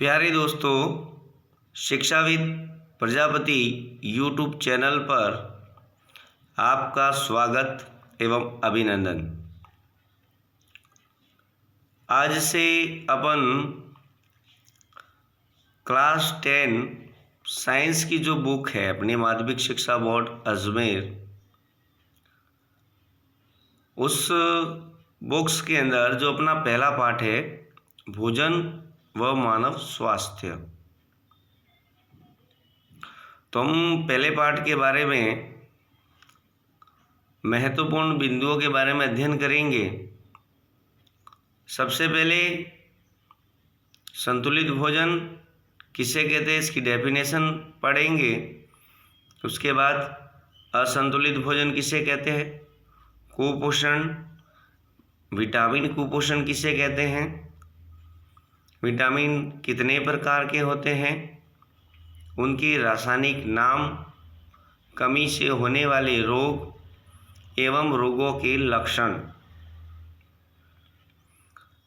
प्यारे दोस्तों, शिक्षाविद प्रजापति यूट्यूब चैनल पर आपका स्वागत एवं अभिनंदन। आज से अपन क्लास 10 साइंस की जो बुक है अपनी माध्यमिक शिक्षा बोर्ड अजमेर, उस बुक्स के अंदर जो अपना पहला पाठ है भोजन व मानव स्वास्थ्य, तो हम पहले पाठ के बारे में महत्वपूर्ण बिंदुओं के बारे में अध्ययन करेंगे। सबसे पहले संतुलित भोजन किसे कहते हैं इसकी डेफिनेशन पढ़ेंगे। उसके बाद असंतुलित भोजन किसे कहते हैं, कुपोषण, विटामिन कुपोषण किसे कहते हैं, विटामिन कितने प्रकार के होते हैं, उनकी रासायनिक नाम, कमी से होने वाले रोग एवं रोगों के लक्षण।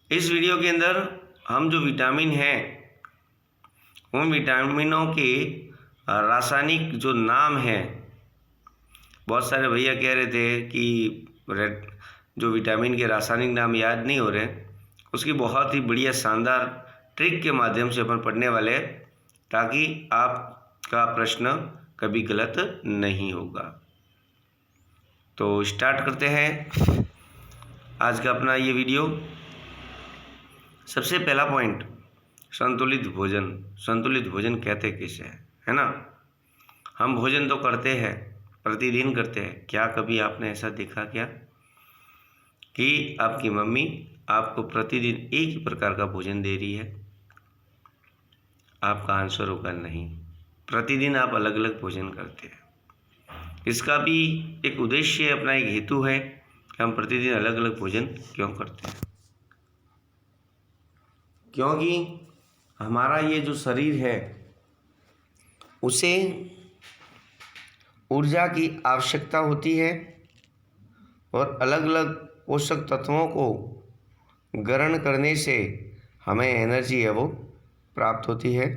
इस वीडियो के अंदर हम जो विटामिन हैं उन विटामिनों के रासायनिक जो नाम हैं, बहुत सारे भैया कह रहे थे कि जो विटामिन के रासायनिक नाम याद नहीं हो रहे, उसकी बहुत ही बढ़िया शानदार ट्रिक के माध्यम से अपन पढ़ने वाले हैं ताकि आपका प्रश्न कभी गलत नहीं होगा। तो स्टार्ट करते हैं आज का अपना ये वीडियो। सबसे पहला पॉइंट, संतुलित भोजन। संतुलित भोजन कहते किसे है ना। हम भोजन तो करते हैं, प्रतिदिन करते हैं। क्या कभी आपने ऐसा देखा क्या कि आपकी मम्मी आपको प्रतिदिन एक ही प्रकार का भोजन दे रही है? आपका आंसर होगा नहीं। प्रतिदिन आप अलग अलग भोजन करते हैं। इसका भी एक उद्देश्य है, अपना एक हेतु है कि हम प्रतिदिन अलग अलग भोजन क्यों करते हैं। क्योंकि हमारा ये जो शरीर है उसे ऊर्जा की आवश्यकता होती है और अलग अलग पोषक तत्वों को ग्रहण करने से हमें एनर्जी है वो प्राप्त होती है।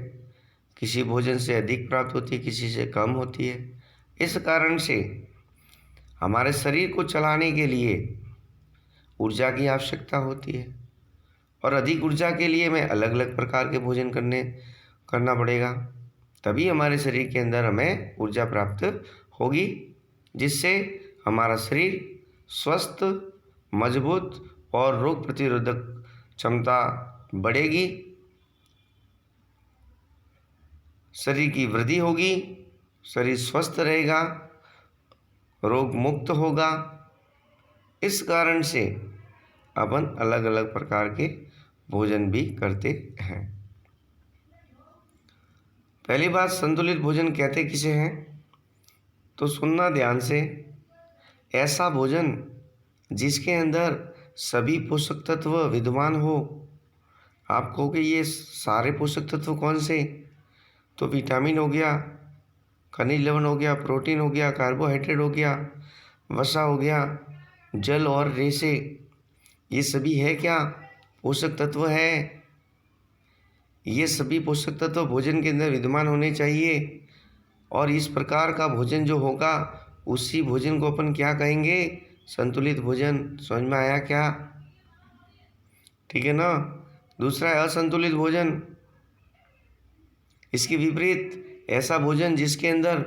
किसी भोजन से अधिक प्राप्त होती है, किसी से कम होती है। इस कारण से हमारे शरीर को चलाने के लिए ऊर्जा की आवश्यकता होती है और अधिक ऊर्जा के लिए हमें अलग अलग प्रकार के भोजन करना पड़ेगा, तभी हमारे शरीर के अंदर हमें ऊर्जा प्राप्त होगी, जिससे हमारा शरीर स्वस्थ, मजबूत और रोग प्रतिरोधक क्षमता बढ़ेगी, शरीर की वृद्धि होगी, शरीर स्वस्थ रहेगा, रोग मुक्त होगा। इस कारण से अपन अलग अलग प्रकार के भोजन भी करते हैं। पहली बात, संतुलित भोजन कहते किसे हैं, तो सुनना ध्यान से। ऐसा भोजन जिसके अंदर सभी पोषक तत्व विद्यमान हो। आप कहोगे ये सारे पोषक तत्व कौन से, तो विटामिन हो गया, खनिज लवण हो गया, प्रोटीन हो गया, कार्बोहाइड्रेट हो गया, वसा हो गया, जल और रेशे, ये सभी है क्या पोषक तत्व है। ये सभी पोषक तत्व भोजन के अंदर विद्यमान होने चाहिए और इस प्रकार का भोजन जो होगा उसी भोजन को अपन क्या कहेंगे, संतुलित भोजन। समझ में आया क्या? ठीक है ना। दूसरा है असंतुलित भोजन। इसके विपरीत ऐसा भोजन जिसके अंदर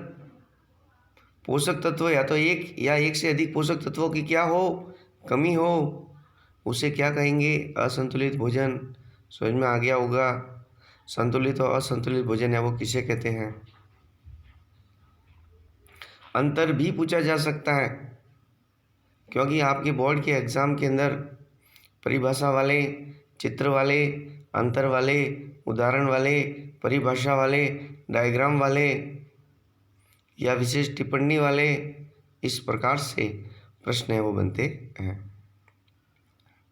पोषक तत्व या तो एक या एक से अधिक पोषक तत्वों की क्या हो, कमी हो, उसे क्या कहेंगे, असंतुलित भोजन। समझ में आ गया होगा। संतुलित और असंतुलित भोजन है वो किसे कहते हैं। अंतर भी पूछा जा सकता है क्योंकि आपके बोर्ड के एग्ज़ाम के अंदर परिभाषा वाले, चित्र वाले, अंतर वाले, उदाहरण वाले, परिभाषा वाले, डायग्राम वाले या विशेष टिप्पणी वाले, इस प्रकार से प्रश्न है वो बनते हैं।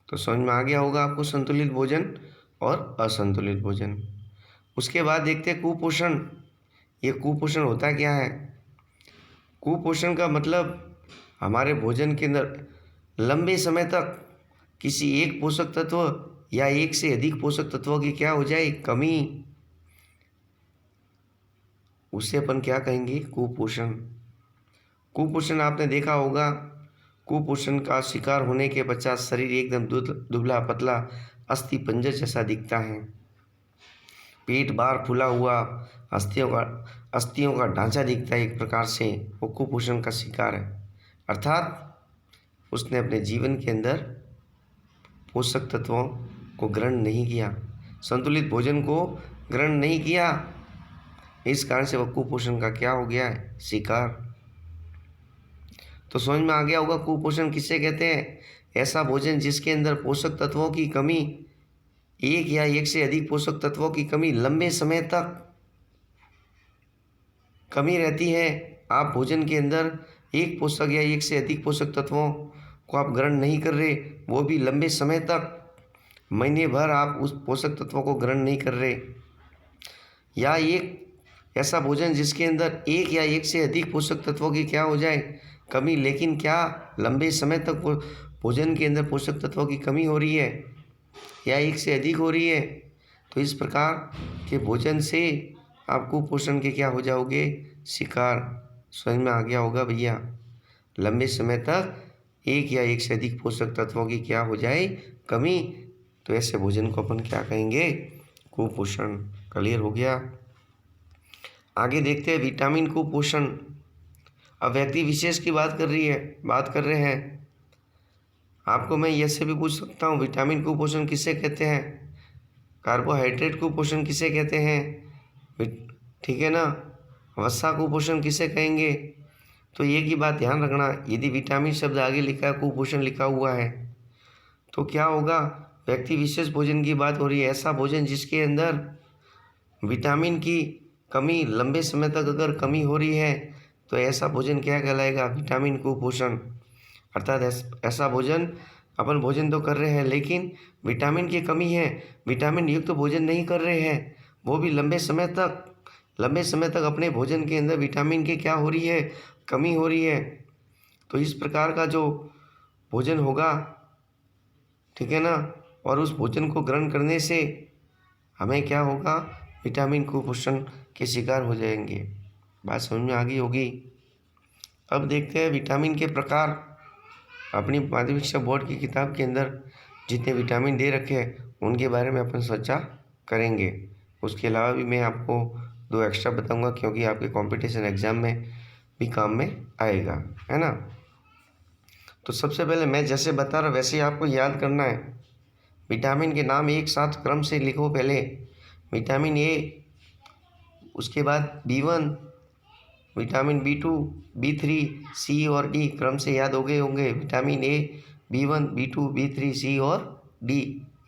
तो समझ में आ गया होगा आपको संतुलित भोजन और असंतुलित भोजन। उसके बाद देखते हैं कुपोषण। ये कुपोषण होता क्या है? कुपोषण का मतलब हमारे भोजन के अंदर लंबे समय तक किसी एक पोषक तत्व या एक से अधिक पोषक तत्वों की क्या हो जाए, कमी। उसे अपन क्या कहेंगे? कुपोषण। कुपोषण आपने देखा होगा, कुपोषण का शिकार होने के पश्चात शरीर एकदम दुबला पतला अस्थि पंजर जैसा दिखता है, पेट बाहर फूला हुआ, अस्थियों का ढांचा दिखता है। एक प्रकार से वो कुपोषण का शिकार है, अर्थात उसने अपने जीवन के अंदर पोषक तत्वों को ग्रहण नहीं किया, संतुलित भोजन को ग्रहण नहीं किया। इस कारण से वह कुपोषण का क्या हो गया है? शिकार। तो समझ में आ गया होगा कुपोषण किसे कहते हैं? ऐसा भोजन जिसके अंदर पोषक तत्वों की कमी, एक या एक से अधिक पोषक तत्वों की कमी लंबे समय तक कमी रहती है। आप भोजन के अंदर एक पोषक या एक से अधिक पोषक तत्वों को आप ग्रहण नहीं कर रहे, वो भी लंबे समय तक, महीने भर आप उस पोषक तत्वों को ग्रहण नहीं कर रहे, या एक ऐसा भोजन जिसके अंदर एक या एक से अधिक पोषक तत्वों की क्या हो जाए? कमी, लेकिन क्या लंबे समय तक भोजन के अंदर पोषक तत्वों की कमी हो रही है या एक से अधिक हो रही है, तो इस प्रकार के भोजन से आप कुपोषण के क्या हो जाओगे? शिकार। समझ में आ गया होगा भैया। लंबे समय तक एक या एक से अधिक पोषक तत्वों की क्या हो जाए? कमी, तो ऐसे भोजन को अपन क्या कहेंगे? कुपोषण। क्लियर हो गया? आगे देखते हैं विटामिन कुपोषण। अब व्यक्ति विशेष की बात कर रहे हैं। आपको मैं ऐसे भी पूछ सकता हूँ, विटामिन कुपोषण किसे कहते हैं? कार्बोहाइड्रेट कुपोषण किसे कहते हैं? ठीक है ना? वसा कुपोषण किसे कहेंगे? तो एक ही बात ध्यान रखना, यदि विटामिन शब्द आगे लिखा है, कुपोषण लिखा हुआ है, तो क्या होगा? व्यक्ति विशेष भोजन की बात हो रही है। ऐसा भोजन जिसके अंदर विटामिन की कमी लंबे समय तक अगर कमी हो रही है, तो ऐसा भोजन क्या कहलाएगा? विटामिन कुपोषण। अर्थात ऐसा भोजन, अपन भोजन तो कर रहे हैं लेकिन विटामिन की कमी है, विटामिन युक्त भोजन नहीं कर रहे हैं, वो भी लंबे समय तक अपने भोजन के अंदर विटामिन की क्या हो रही है? कमी हो रही है। तो इस प्रकार का जो भोजन होगा, ठीक है ना, और उस भोजन को ग्रहण करने से हमें क्या होगा? विटामिन कुपोषण के शिकार हो जाएंगे। बात समझ में आ गई होगी। अब देखते हैं विटामिन के प्रकार। अपनी माध्यमिक शिक्षा बोर्ड की किताब के अंदर जितने विटामिन दे रखे हैं उनके बारे में अपन चर्चा करेंगे। उसके अलावा भी मैं आपको 2 एक्स्ट्रा बताऊंगा, क्योंकि आपके कंपटीशन एग्जाम में भी काम में आएगा, है ना। तो सबसे पहले मैं जैसे बता रहा वैसे ही आपको याद करना है। विटामिन के नाम एक साथ क्रम से लिखो। पहले विटामिन ए, उसके बाद B1, vitamin B2, B3, C और D क्रम से याद हो गए होंगे। Vitamin A, B1, B2, B3, C और D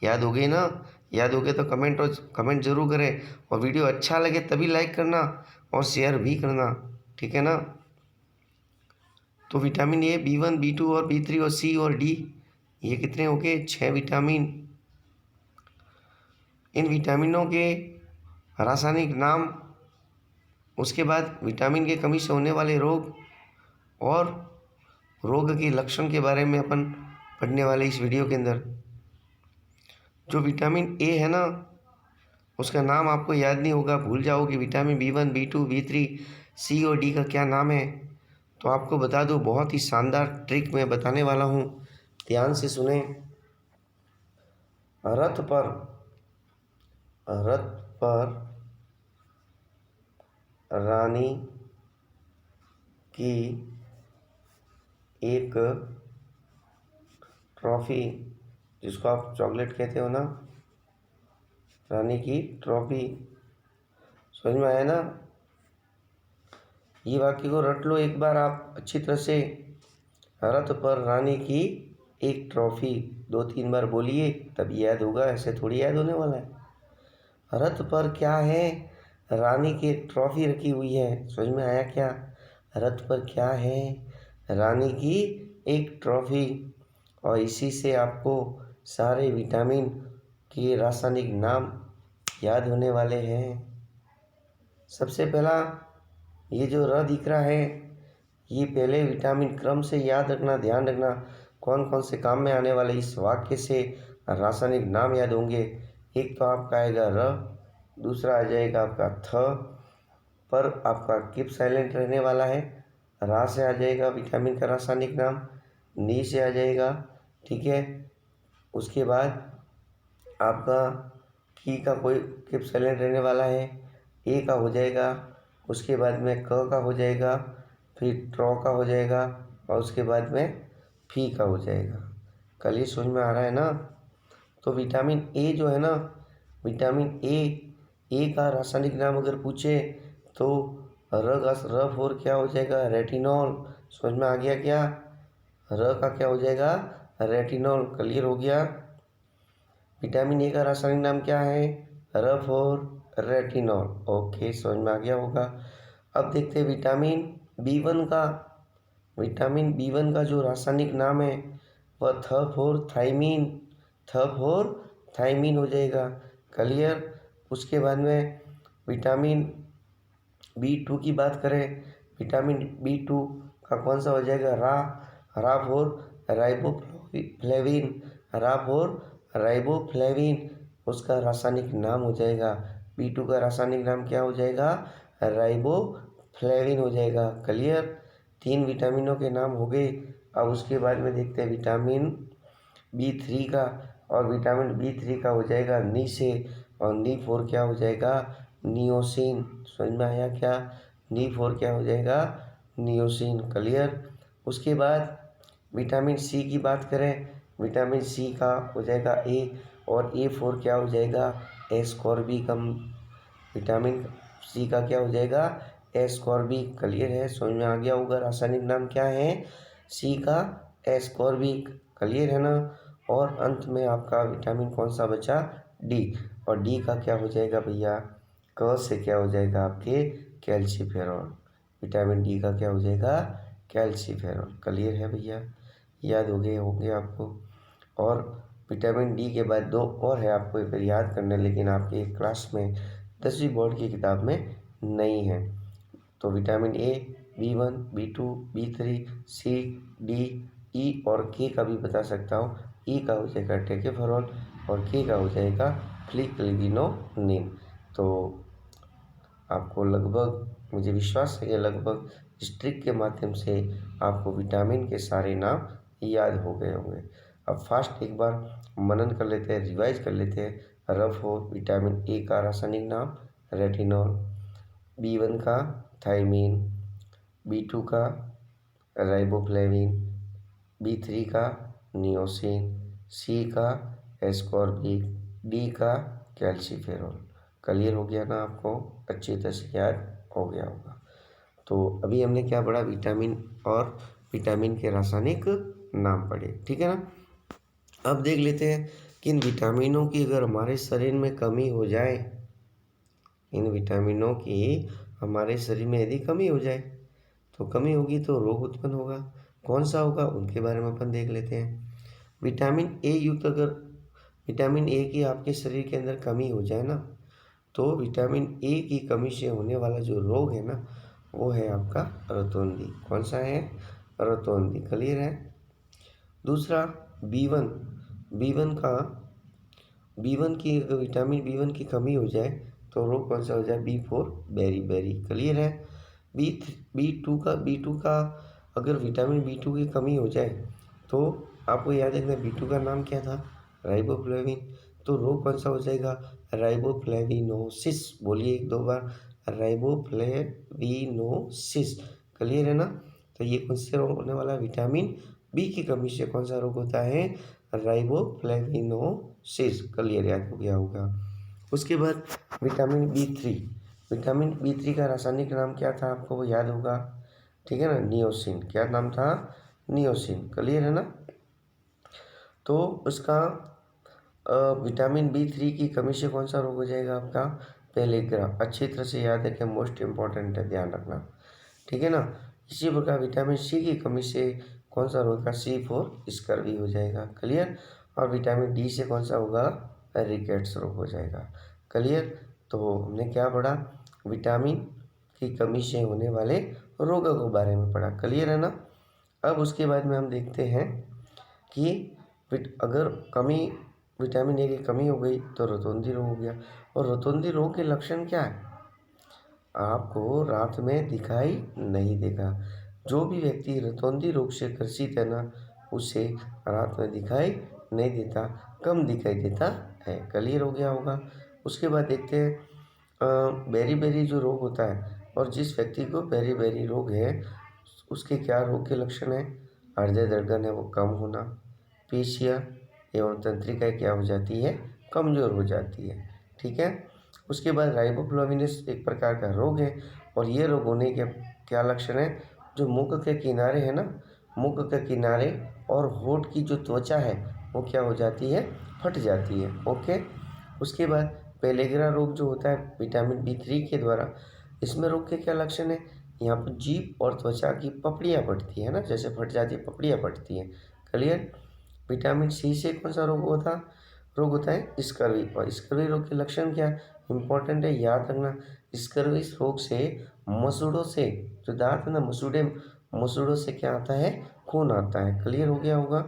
याद हो गए ना? याद हो गए तो कमेंट जरूर करें, और वीडियो अच्छा लगे तभी लाइक करना और शेयर भी करना, ठीक है ना। तो विटामिन ए, B1, B2 और B3 और C और D, ये कितने हो गए? 6 विटामिन। इन विटामिनों के रासायनिक नाम, उसके बाद विटामिन की कमी से होने वाले रोग और रोग के लक्षण के बारे में अपन पढ़ने वाले इस वीडियो के अंदर। जो विटामिन ए है ना, उसका नाम आपको याद नहीं होगा, भूल जाओगे। Vitamin B1, B2, B3, C और D का क्या नाम है? तो आपको बता दूं, बहुत ही शानदार ट्रिक मैं बताने वाला हूँ, ध्यान से सुने। रथ पर रानी की एक ट्रॉफी, जिसको आप चॉकलेट कहते हो ना, रानी की ट्रॉफी। समझ में आया ना? ये वाक्य को रट लो एक बार आप अच्छी तरह से। रथ पर रानी की एक ट्रॉफी 2-3 बार बोलिए, तब याद होगा, ऐसे थोड़ी याद होने वाला है। रथ पर क्या है? रानी की एक ट्रॉफी रखी हुई है। समझ में आया क्या? रथ पर क्या है? रानी की एक ट्रॉफी। और इसी से आपको सारे विटामिन के रासायनिक नाम याद होने वाले हैं। सबसे पहला ये जो र दिख रहा है, ये पहले विटामिन क्रम से याद रखना, ध्यान रखना कौन कौन से काम में आने वाले इस वाक्य से रासायनिक नाम याद होंगे। एक तो आपका आएगा र, दूसरा आ जाएगा आपका थ, पर आपका किप साइलेंट रहने वाला है। रा से आ जाएगा विटामिन का रासायनिक नाम, नी से आ जाएगा, ठीक है। उसके बाद आपका की का कोई किप साइलेंट रहने वाला है, ए का हो जाएगा, उसके बाद में क का हो जाएगा, फिर ट्रॉ का हो जाएगा और उसके बाद में फी का हो जाएगा। कल ये समझ में आ रहा है ना। तो विटामिन ए जो है ना, विटामिन ए का रासायनिक नाम अगर पूछे तो र फोर क्या हो जाएगा, रेटिनॉल। समझ में आ गया क्या, र का क्या हो जाएगा, रेटिनॉल। क्लियर हो गया। विटामिन ए का रासायनिक नाम क्या है, र फोर रेटिनॉल। ओके, समझ में आ गया होगा। अब देखते हैं विटामिन बी वन का। विटामिन बी वन का जो रासायनिक नाम है वह थायमीन हो जाएगा। क्लियर। उसके बाद में विटामिन बी टू की बात करें, विटामिन बी टू का कौन सा हो जाएगा, रा फोर राइबोफ्लेविन उसका रासायनिक नाम हो जाएगा। बी टू का रासायनिक नाम क्या हो जाएगा, राइबोफ्लेविन हो जाएगा। क्लियर। 3 विटामिनों के नाम हो गए। अब उसके बाद में देखते हैं विटामिन बी थ्री का, और विटामिन बी3 का हो जाएगा नी से, और नी4 क्या हो जाएगा, नियोसिन। समझ में आया क्या, नी4 क्या हो जाएगा, नियोसिन। क्लियर। उसके बाद विटामिन सी की बात करें, विटामिन सी का हो जाएगा ए, और ए4 क्या हो जाएगा, एस्कॉर्बिकम। विटामिन सी का क्या हो जाएगा, एस्कॉर्बिक। क्लियर है, समझ में आ गया होगा। रासायनिक नाम क्या है, सी का एस्कॉर्बिक। क्लियर है ना। और अंत में आपका विटामिन कौन सा बचा, डी। और डी का क्या हो जाएगा भैया, क से क्या हो जाएगा आपके, कैल्सीफेरॉल। विटामिन डी का क्या हो जाएगा, कैल्सीफेरॉल। क्लियर है भैया, याद हो गए होंगे आपको। और विटामिन डी के बाद 2 और है आपको फिर याद करना, लेकिन आपके क्लास में 10वीं बोर्ड की किताब में नहीं है। तो विटामिन ए, बी1, बी2, बी3, सी, डी, ई और के का भी बता सकता हूँ। ई का हो जाएगा टेकेफेरॉल, और के का हो जाएगा फ्लिक्लिनोनिन। तो आपको लगभग, मुझे विश्वास है कि लगभग इस ट्रिक के माध्यम से आपको विटामिन के सारे नाम याद हो गए होंगे। अब फास्ट एक बार मनन कर लेते हैं, रिवाइज कर लेते हैं। रफ हो, विटामिन ए का रासायनिक नाम रेटिनॉल, बी1 का थायमीन, बी2 का राइबोफ्लेविन, बी3 का नियोसिन, सी का एस्कॉर्बिक, डी का कैल्सीफेरॉल। क्लियर हो गया ना, आपको अच्छी तरह से याद हो गया होगा। तो अभी हमने क्या पढ़ा, विटामिन और विटामिन के रासायनिक नाम पढ़े, ठीक है ना। अब देख लेते हैं कि इन विटामिनों की अगर हमारे शरीर में कमी हो जाए, इन विटामिनों की हमारे शरीर में यदि कमी हो जाए तो कमी होगी तो रोग उत्पन्न होगा। कौन सा होगा, उनके बारे में अपन देख लेते हैं। विटामिन ए युक्त अगर विटामिन ए की आपके शरीर के अंदर कमी हो जाए ना, तो विटामिन ए की कमी से होने वाला जो रोग है ना, वो है आपका रतौंधी। कौन सा है, रतौंधी। क्लियर है। दूसरा बी1, बी वन की अगर विटामिन बी1 की कमी हो जाए तो रोग कौन सा हो जाए, बी4 बेरी। क्लियर है। बी टू का अगर विटामिन बी2 की कमी हो जाए तो आपको याद रखना, बी2 का नाम क्या था, राइबोफ्लेविन। तो रोग कौन सा हो जाएगा, राइबोफ्लेविनोसिस। बोलिए 1-2 बार, राइबोफ्लेविनोसिस। क्लियर है ना। तो ये कौन से रोग होने वाला है, विटामिन बी की कमी से कौन सा रोग होता है, राइबोफ्लेविनोसिस। क्लियर, याद हो गया होगा। उसके बाद विटामिन बी थ्री का रासायनिक नाम क्या था, आपको वो याद होगा, ठीक है ना, नियोसिन। क्या नाम था, नियोसिन। क्लियर है ना। तो उसका विटामिन बी3 की कमी से कौन सा रोग हो जाएगा आपका, पेलिग्रा। अच्छी तरह से याद रखें, मोस्ट इंपॉर्टेंट है, ध्यान रखना, ठीक है ना। इसी प्रकार विटामिन सी की कमी से कौन सा रोग का, C4 स्कर्वी हो जाएगा। क्लियर। और विटामिन डी से कौन सा होगा, रिकेट्स रोग हो जाएगा। क्लियर। तो हमने क्या पढ़ा, विटामिन की कमी से होने वाले रोगों के बारे में पढ़ा। क्लियर है ना। अब उसके बाद में हम देखते हैं कि अगर विटामिन ए की कमी हो गई तो रतौंधी रोग हो गया। और रतौंधी रोग के लक्षण क्या है, आपको रात में दिखाई नहीं देगा। जो भी व्यक्ति रतौंधी रोग से ग्रसित है ना, उसे रात में दिखाई नहीं देता, कम दिखाई देता है। क्लियर हो गया होगा। उसके बाद देखते हैं बेरी-बेरी जो रोग होता है, और जिस व्यक्ति को बेरी-बेरी रोग है उसके क्या रोग के लक्षण हैं? हृदय धड़कन है वो कम होना, पेशियाँ एवं तंत्रिकाएँ क्या हो जाती है? कमज़ोर हो जाती है। ठीक है। उसके बाद राइबोफ्लाविनस एक प्रकार का रोग है, और ये रोग होने के क्या लक्षण हैं? जो मुख के किनारे है ना, मुख के किनारे और होंठ की जो त्वचा है वो क्या हो जाती है? फट जाती है। ओके। उसके बाद पेलेग्रा रोग जो होता है विटामिन B3 के द्वारा, इसमें रोग के क्या लक्षण हैं? यहाँ पर जीभ और त्वचा की पपड़ियाँ फटती है ना, जैसे फट जाती है पपड़ियाँ फटती हैं। क्लियर। विटामिन C से कौन सा रोग होता है? स्कर्वी। और स्कर्वी रोग के लक्षण क्या इंपॉर्टेंट है, याद रखना। स्कर्वी रोग से मसूड़ों से, जो दांत है ना, मसूड़ों से क्या आता है? खून आता है। क्लियर हो गया होगा।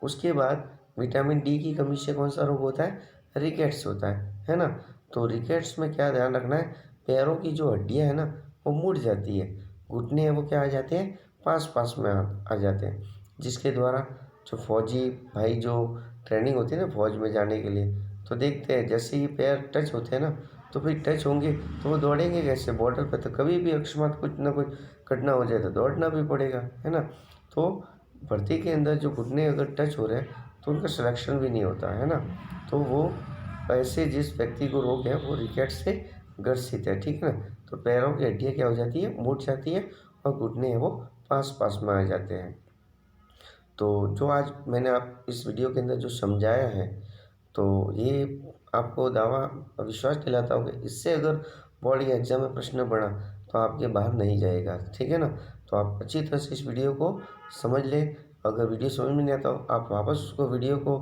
उसके बाद विटामिन D की कमी से कौन सा रोग होता है? रिकेट्स होता है ना। तो रिकेट्स में क्या ध्यान रखना है? पैरों की जो हड्डियां है ना वो मुड़ जाती है, घुटने हैं वो क्या आ जाते हैं? पास में आ जाते हैं, जिसके द्वारा जो फौजी भाई जो ट्रेनिंग होती है ना फौज में जाने के लिए, तो देखते हैं जैसे ही पैर टच होते हैं ना, तो फिर टच होंगे तो वो दौड़ेंगे कैसे? बॉर्डर पे तो कभी भी अकस्मात कुछ ना कुछ घटना हो जाए तो दौड़ना भी पड़ेगा, है ना। तो भर्ती के अंदर जो घुटने अगर टच हो रहे हैं तो उनका सिलेक्शन भी नहीं होता है ना। तो वो ऐसे जिस व्यक्ति को रोग है वो रिकेट से ग्रसित है, ठीक है ना। तो पैरों की हड्डियाँ क्या हो जाती है? मुड़ जाती है, और घुटने हैं वो पास में आ जाते हैं। तो जो आज मैंने आप इस वीडियो के अंदर जो समझाया है, तो ये आपको दावा विश्वास दिलाता हूँ कि इससे अगर बोर्ड या एग्जाम में प्रश्न बना तो आपके बाहर नहीं जाएगा, ठीक है ना। तो आप अच्छी तरह से इस वीडियो को समझ लें। अगर वीडियो समझ में नहीं आता हो आप वापस उसको वीडियो को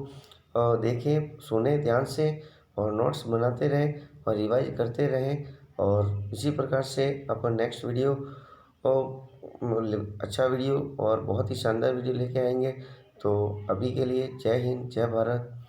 देखें, सुने ध्यान से, और नोट्स बनाते रहें और रिवाइज करते रहें, और इसी प्रकार से अपन नेक्स्ट वीडियो अच्छा वीडियो और बहुत ही शानदार वीडियो लेके आएंगे। तो अभी के लिए जय हिंद, जय भारत।